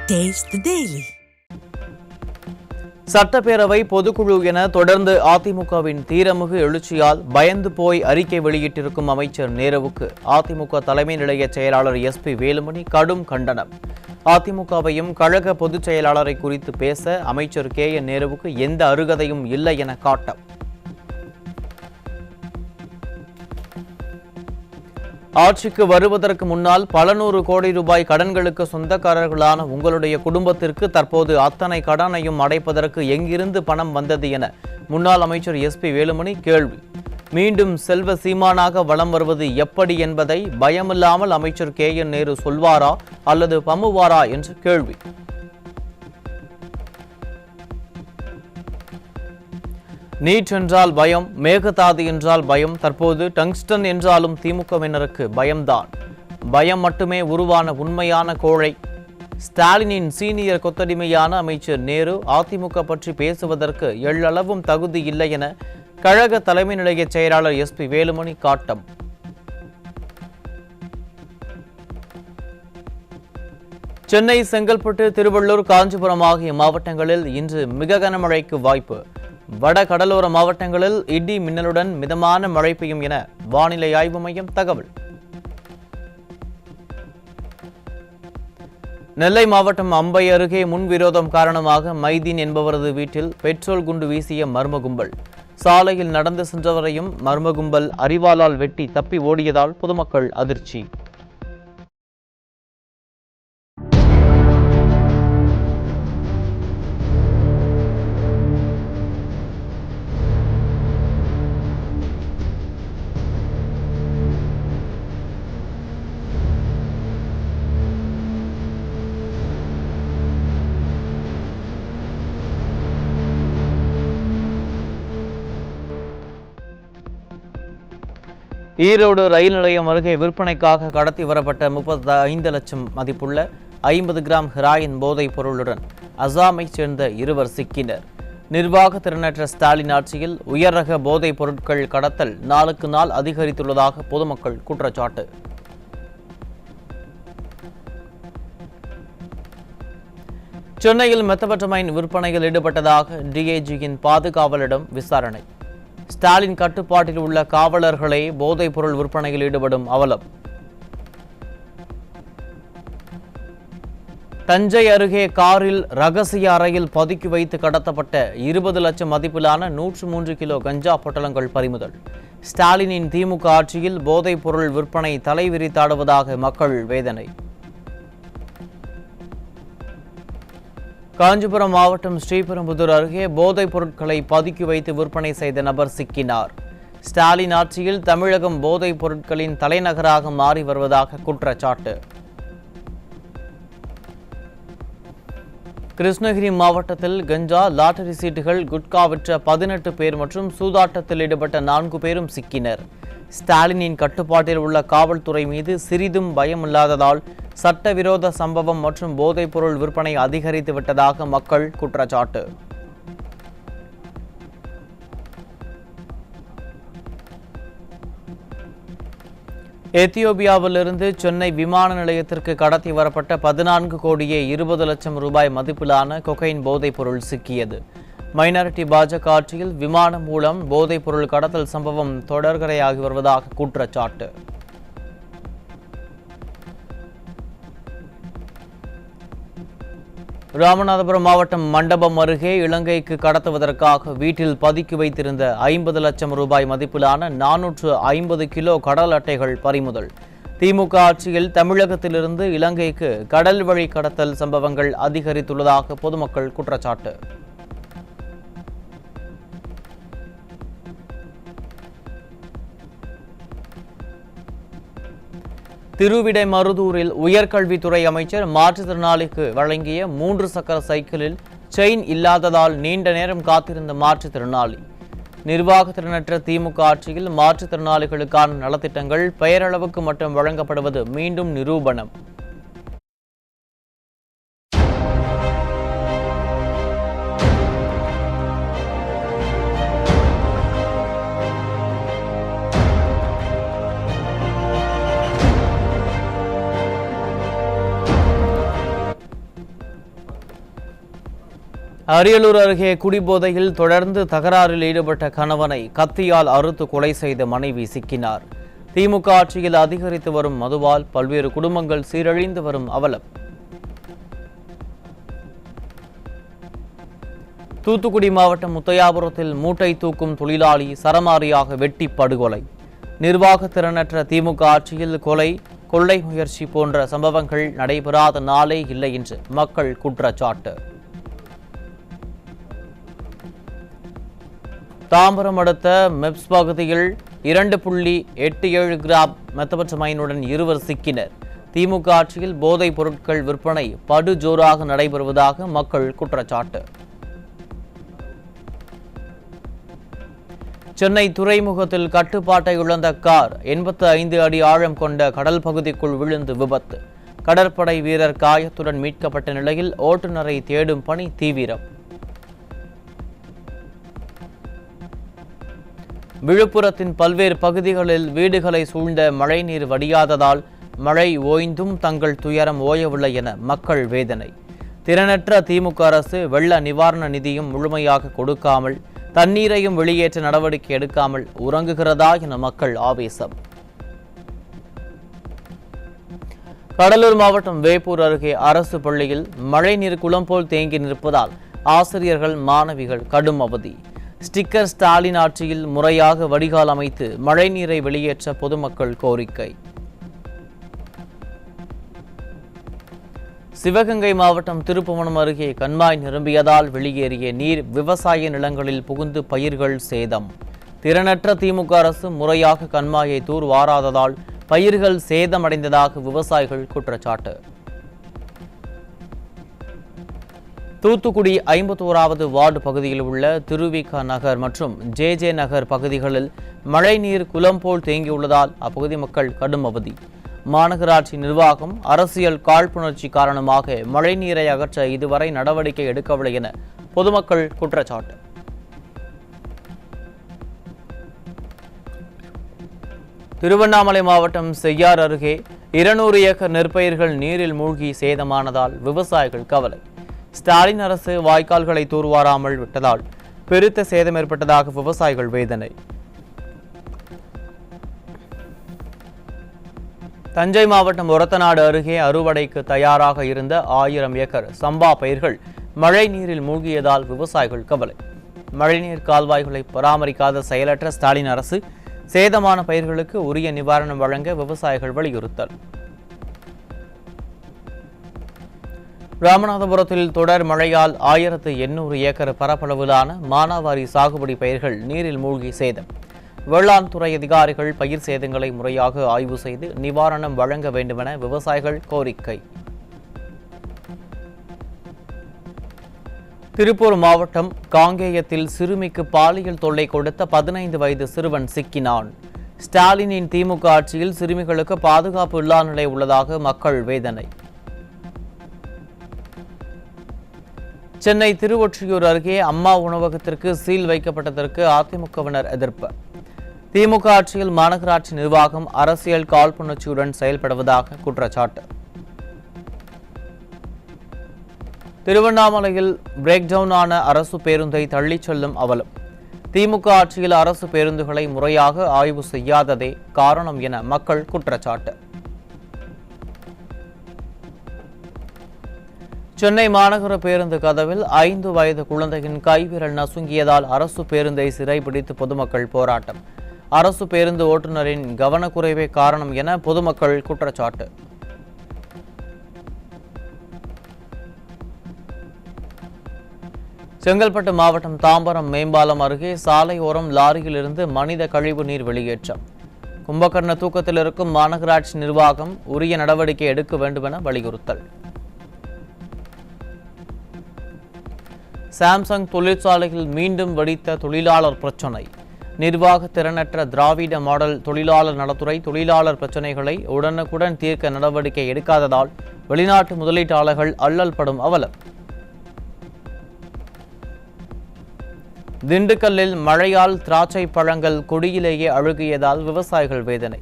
Taste the Daily. சட்டப்பேரவை பொதுக்குழு என தொடர்ந்து அதிமுகவின் தீரமிகு எழுச்சியால் பயந்து போய் அறிக்கை வெளியிட்டிருக்கும் அமைச்சர் நேருவுக்கு அதிமுக தலைமை நிலைய செயலாளர் SP வேலுமணி கடும் கண்டனம். அதிமுகவையும் கழக பொதுச் செயலாளரை குறித்து பேச அமைச்சர் KN நேருவுக்கு எந்த அருகதையும் இல்லை என காட்டம். ஆட்சிக்கு வருவதற்கு முன்னால் பல நூறு கோடி ரூபாய் கடன்களுக்கு சொந்தக்காரர்களான உங்களுடைய குடும்பத்திற்கு தற்போது அத்தனை கடனையும் அடைப்பதற்கு எங்கிருந்து பணம் வந்தது என முன்னாள் அமைச்சர் SP வேலுமணி கேள்வி. மீண்டும் செல்வ சீமானாக வலம் வருவது எப்படி என்பதை பயமில்லாமல் அமைச்சர் KN நேரு சொல்வாரா அல்லது பம்முவாரா என்று கேள்வி. நீட் என்றால் பயம், மேகதாது என்றால் பயம், தற்போது டங்ஸ்டன் என்றாலும் திமுகவினருக்கு பயம்தான். பயம் மட்டுமே உருவான உண்மையான கோழை. ஸ்டாலினின் சீனியர் கொத்தடிமையான அமைச்சர் நேரு அதிமுக பற்றி பேசுவதற்கு எள்ளளவும் தகுதி இல்லை என கழக தலைமை நிலைய செயலாளர் SP வேலுமணி காட்டம். சென்னை, செங்கல்பட்டு, திருவள்ளூர், காஞ்சிபுரம் ஆகிய மாவட்டங்களில் இன்று மிக கனமழைக்கு வாய்ப்பு. வட கடலோர மாவட்டங்களில் இடி மின்னலுடன் மிதமான மழை பெய்யும் என வானிலை ஆய்வு மையம் தகவல். நெல்லை மாவட்டம் அம்பை அருகே முன்விரோதம் காரணமாக மைதீன் என்பவரது வீட்டில் பெட்ரோல் குண்டு வீசிய மர்ம கும்பல். சாலையில் நடந்து சென்றவரையும் மர்ம கும்பல் அரிவாளால் வெட்டி தப்பி ஓடியதால் பொதுமக்கள் அதிர்ச்சி. ஈரோடு ரயில் நிலையம் அருகே விற்பனைக்காக கடத்தி வரப்பட்ட 35 லட்சம் மதிப்புள்ள 50 கிராம் ஹெராயின் போதைப் பொருளுடன் அசாமைச் சேர்ந்த இருவர் சிக்கினர். நிர்வாக திறனற்ற ஸ்டாலின் ஆட்சியில் உயர் ரக போதைப் பொருட்கள் கடத்தல் நாளுக்கு நாள் அதிகரித்துள்ளதாக பொதுமக்கள் குற்றச்சாட்டு. சென்னையில் மெத்தபெட்டமைன் விற்பனையில் ஈடுபட்டதாக DIGயின் பாதுகாவலரிடம் விசாரணை. ஸ்டாலின் கட்டுப்பாட்டில் உள்ள காவலர்களே போதைப் பொருள் விற்பனையில் ஈடுபடும் அவலம். தஞ்சை அருகே காரில் ரகசிய அறையில் பதுக்கி வைத்து கடத்தப்பட்ட 20 லட்சம் மதிப்பிலான 103 கிலோ கஞ்சா பொட்டலங்கள் பறிமுதல். ஸ்டாலினின் திமுக ஆட்சியில் போதைப் பொருள் விற்பனை தலைவிரித்தாடுவதாக மக்கள் வேதனை. காஞ்சிபுரம் மாவட்டம் ஸ்ரீபெரும்புதூர் அருகே போதைப் பொருட்களை பதுக்கி வைத்து விற்பனை செய்த நபர் சிக்கினார். ஸ்டாலின் ஆட்சியில் தமிழகம் போதைப் பொருட்களின் தலைநகராக மாறி வருவதாக குற்றச்சாட்டு. கிருஷ்ணகிரி மாவட்டத்தில் கஞ்சா, லாட்டரி சீட்டுகள், குட்கா விற்ற 18 பேர் மற்றும் சூதாட்டத்தில் ஈடுபட்ட 4 பேரும் சிக்கினர். ஸ்டாலினின் கட்டுப்பாட்டில் உள்ள காவல்துறை மீது சிறிதும் பயமில்லாததால் சட்டவிரோத சம்பவம் மற்றும் போதைப் பொருள் விற்பனை அதிகரித்து விட்டதாக மக்கள் குற்றச்சாட்டு. எத்தியோப்பியாவிலிருந்து சென்னை விமான நிலையத்திற்கு கடத்தி வரப்பட்ட 14 கோடியே 20 லட்சம் ரூபாய் மதிப்பிலான கொகைன் போதைப் பொருள் சிக்கியது. மைனாரிட்டி பாஜக ஆட்சியில் விமானம் மூலம் போதைப் பொருள் கடத்தல் சம்பவம் தொடர்கரையாகி வருவதாக குற்றச்சாட்டு. ராமநாதபுரம் மாவட்டம் மண்டபம் அருகே இலங்கைக்கு கடத்துவதற்காக வீட்டில் பதுக்கி வைத்திருந்த 50 லட்சம் ரூபாய் மதிப்பிலான 450 கிலோ கடல் அட்டைகள் பறிமுதல். திமுக ஆட்சியில் தமிழகத்திலிருந்து இலங்கைக்கு கடல் வழி கடத்தல் சம்பவங்கள் அதிகரித்துள்ளதாக பொதுமக்கள் குற்றச்சாட்டு. திருவிடைமருதூரில் உயர்கல்வித்துறை அமைச்சர் மாற்றுத்திறனாளிக்கு வழங்கிய 3 சக்கர சைக்கிளில் செயின் இல்லாததால் நீண்ட நேரம் காத்திருந்த மாற்றுத்திறனாளி. நிர்வாகத்திறனற்ற திமுக ஆட்சியில் மாற்றுத்திறனாளிகளுக்கான நலத்திட்டங்கள் பெயரளவுக்கு மட்டும் வழங்கப்படுவது மீண்டும் நிரூபணம். அரியலூர் அருகே குடிபோதையில் தொடர்ந்து தகராறில் ஈடுபட்ட கணவனை கத்தியால் அறுத்து கொலை செய்த மனைவி சிக்கினார். திமுக ஆட்சியில் அதிகரித்து வரும் மதுவால் பல்வேறு குடும்பங்கள் சீரழிந்து வரும் அவலம். தூத்துக்குடி மாவட்டம் முத்தையாபுரத்தில் மூட்டை தூக்கும் தொழிலாளி சரமாரியாக வெட்டி படுகொலை. நிர்வாக திறனற்ற திமுக ஆட்சியில் கொலை, கொள்ளை முயற்சி போன்ற சம்பவங்கள் நடைபெறாத நாளே இல்லை என்று மக்கள் குற்றச்சாட்டு. தாம்பரம் அடுத்த மெப்ஸ் பகுதியில் 2.87 கிராம் மெத்தபட்சமைனுடன் இருவர் சிக்கினர். திமுக ஆட்சியில் போதைப் பொருட்கள் விற்பனை படுஜோராக நடைபெறுவதாக மக்கள் குற்றச்சாட்டு. சென்னை துறைமுகத்தில் கட்டுப்பாட்டை இழந்த கார் 85 அடி ஆழம் கொண்ட கடல் பகுதிக்குள் விழுந்து விபத்து. கடற்படை வீரர் காயத்துடன் மீட்கப்பட்ட நிலையில் ஓட்டுநரை தேடும் பணி தீவிரம். விழுப்புரத்தின் பல்வேறு பகுதிகளில் வீடுகளை சூழ்ந்த மழைநீர் வடியாததால் மழை ஓய்ந்தும் தங்கள் துயரம் ஓயவில்லை என மக்கள் வேதனை. திறனற்ற திமுக அரசு வெள்ள நிவாரண நிதியும் முழுமையாக கொடுக்காமல், தண்ணீரையும் வெளியேற்ற நடவடிக்கை எடுக்காமல் உறங்குகிறதா என மக்கள் ஆவேசம். கடலூர் மாவட்டம் வேப்பூர் அருகே அரசு பள்ளியில் மழைநீர் குளம் போல் தேங்கி நிற்பதால் ஆசிரியர்கள், மாணவிகள் கடும் அவதி. ஸ்டிக்கர் ஸ்டாலின் ஆட்சியில் முறையாக வடிகால் அமைத்து மழைநீரை வெளியேற்ற பொதுமக்கள் கோரிக்கை. சிவகங்கை மாவட்டம் திருப்புவனம் அருகே கண்மாய் நிரம்பியதால் வெளியேறிய நீர் விவசாய நிலங்களில் புகுந்து பயிர்கள் சேதம். திறனற்ற திமுக அரசு முறையாக கண்மாயை தூர்வாராததால் பயிர்கள் சேதமடைந்ததாக விவசாயிகள் குற்றச்சாட்டு. தூத்துக்குடி 51வது வார்டு பகுதியில் உள்ள திருவிக நகர் மற்றும் ஜே நகர் பகுதிகளில் மழைநீர் குளம் போல் தேங்கியுள்ளதால் அப்பகுதி மக்கள் கடும் அவதி. மாநகராட்சி நிர்வாகம் அரசியல் காழ்ப்புணர்ச்சி காரணமாக மழைநீரை அகற்ற இதுவரை நடவடிக்கை எடுக்கவில்லை என பொதுமக்கள் குற்றச்சாட்டு. திருவண்ணாமலை மாவட்டம் செய்யார் அருகே 200 ஏக்கர் நெற்பயிர்கள் நீரில் மூழ்கி சேதமானதால் விவசாயிகள் கவலை. ஸ்டாலின் அரசு வாய்க்கால்களை தூர்வாராமல் விட்டதால் பெருத்த சேதம் ஏற்பட்டதாக விவசாயிகள் வேதனை. தஞ்சை மாவட்டம் ஒரத்தநாடு அருகே அறுவடைக்கு தயாராக இருந்த 1000 ஏக்கர் சம்பா பயிர்கள் மழை நீரில் மூழ்கியதால் விவசாயிகள் கவலை. மழைநீர் கால்வாய்களை பராமரிக்காத செயலற்ற ஸ்டாலின் அரசு சேதமான பயிர்களுக்கு உரிய நிவாரணம் வழங்க விவசாயிகள் வலியுறுத்தல். ராமநாதபுரத்தில் தொடர் மழையால் 1800 ஏக்கர் பரப்பளவிலான மானாவாரி சாகுபடி பயிர்கள் நீரில் மூழ்கி சேதம். வேளாண் துறை அதிகாரிகள் பயிர் சேதங்களை முறையாக ஆய்வு செய்து நிவாரணம் வழங்க வேண்டுமென விவசாயிகள் கோரிக்கை. திருப்பூர் மாவட்டம் காங்கேயத்தில் சிறுமிக்கு பாலியல் தொல்லை கொடுத்த 15 வயது சிறுவன் சிக்கினான். ஸ்டாலினின் திமுக ஆட்சியில் சிறுமிகளுக்கு பாதுகாப்பு இல்லா நிலை உள்ளதாக மக்கள் வேதனை. சென்னை திருவொற்றியூர் அருகே அம்மா உணவகத்திற்கு சீல் வைக்கப்பட்டதற்கு அதிமுகவினர் எதிர்ப்பு. திமுக ஆட்சியில் மாநகராட்சி நிர்வாகம் அரசியல் காழ்ப்புணர்ச்சியுடன் செயல்படுவதாக குற்றச்சாட்டு. திருவண்ணாமலையில் பிரேக் டவுன் ஆன அரசு பேருந்தை தள்ளிச் செல்லும் அவலம். திமுக ஆட்சியில் அரசு பேருந்துகளை முறையாக ஆய்வு செய்யாததே காரணம் என மக்கள் குற்றச்சாட்டு. சென்னை மாநகர பேருந்து கதவில் 5 வயது குழந்தையின் கைவிரல் நசுங்கியதால் அரசு பேருந்தை சிறைபிடித்து பொதுமக்கள் போராட்டம். அரசு பேருந்து ஓட்டுநரின் கவனக்குறைவே காரணம் என பொதுமக்கள் குற்றச்சாட்டு. செங்கல்பட்டு மாவட்டம் தாம்பரம் மேம்பாலம் அருகே சாலையோரம் லாரியில் இருந்து மனித கழிவு நீர் வெளியேற்றம். கும்பகர்ண தூக்கத்தில் இருக்கும் மாநகராட்சி நிர்வாகம் உரிய நடவடிக்கை எடுக்க வேண்டும் என வலியுறுத்தல். சாம்சங் தொழிற்சாலையில் மீண்டும் வெடித்த தொழிலாளர் பிரச்சினை. நிர்வாக திறனற்ற திராவிட மாடல் தொழிலாளர் நலத்துறை தொழிலாளர் பிரச்சினைகளை உடனுக்குடன் தீர்க்க நடவடிக்கை எடுக்காததால் வெளிநாட்டு முதலீட்டாளர்கள் அல்லல் படும் அவலம். திண்டுக்கல்லில் மழையால் திராட்சை பழங்கள் கொடியிலேயே அழுகியதால் விவசாயிகள் வேதனை.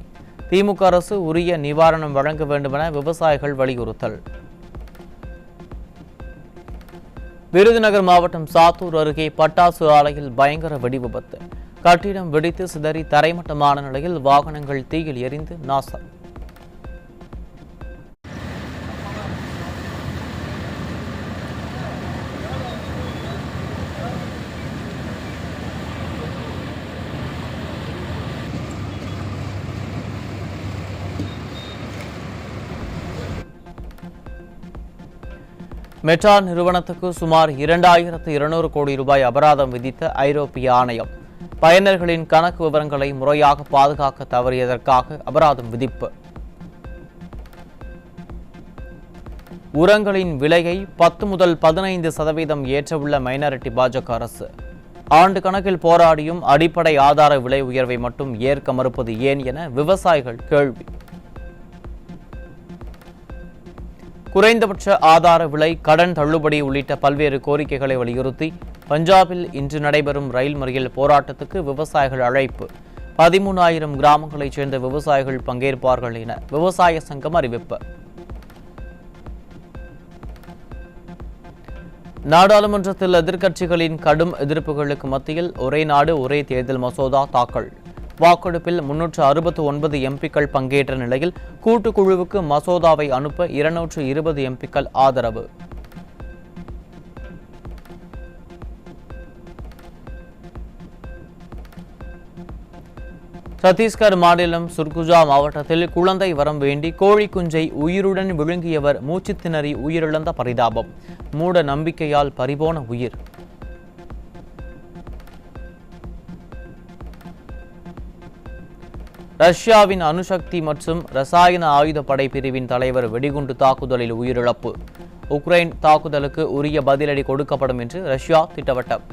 திமுக அரசு உரிய நிவாரணம் வழங்க வேண்டுமென விவசாயிகள் வலியுறுத்தல். விருதுநகர் மாவட்டம் சாத்தூர் அருகே பட்டாசு ஆலையில் பயங்கர வெடி விபத்து. கட்டிடம் வெடித்து சிதறி தரைமட்டமான நிலையில் வாகனங்கள் தீயில் எரிந்து நாசம். மெட்டா நிறுவனத்துக்கு சுமார் 2200 கோடி ரூபாய் அபராதம் விதித்த ஐரோப்பிய ஆணையம் பயனர்களின் கணக்கு விவரங்களை முறையாக பாதுகாக்க தவறியதற்காக அபராதம் விதிப்பு. உரங்களின் விலையை 10 முதல் 15% ஏற்றவுள்ள மைனாரிட்டி பாஜக அரசு. ஆண்டு கணக்கில் போராடியும் அடிப்படை ஆதார விலை உயர்வை மட்டும் ஏற்க மறுப்பது ஏன் என விவசாயிகள் கேள்வி. குறைந்தபட்ச ஆதார விலை, கடன் தள்ளுபடி உள்ளிட்ட பல்வேறு கோரிக்கைகளை வலியுறுத்தி பஞ்சாபில் இன்று நடைபெறும் ரயில் மறியல் போராட்டத்துக்கு விவசாயிகள் அழைப்பு. 13,000 கிராமங்களைச் சேர்ந்த விவசாயிகள் பங்கேற்பார்கள் என விவசாய சங்கம் அறிவிப்பு. நாடாளுமன்றத்தில் எதிர்க்கட்சிகளின் கடும் எதிர்ப்புகளுக்கு மத்தியில் ஒரே நாடு ஒரே தேர்தல் மசோதா தாக்கல். வாக்கெடுப்பில் 369 எம்பிக்கள் பங்கேற்ற நிலையில் கூட்டுக்குழுவுக்கு மசோதாவை அனுப்ப 220 எம்பிக்கள் ஆதரவு. சத்தீஸ்கர் மாநிலம் சுர்குஜா மாவட்டத்தில் குழந்தை வரம் வேண்டி கோழி குஞ்சை உயிருடன் விழுங்கியவர் மூச்சு திணறி உயிரிழந்த பரிதாபம். மூட நம்பிக்கையால் பறிபோன உயிர். ரஷ்யாவின் அணுசக்தி மற்றும் ரசாயன ஆயுதப்படை பிரிவின் தலைவர் வெடிகுண்டு தாக்குதலில் உயிரிழப்பு. உக்ரைன் தாக்குதலுக்கு உரிய பதிலடி கொடுக்கப்படும் என்று ரஷ்யா திட்டவட்டம்.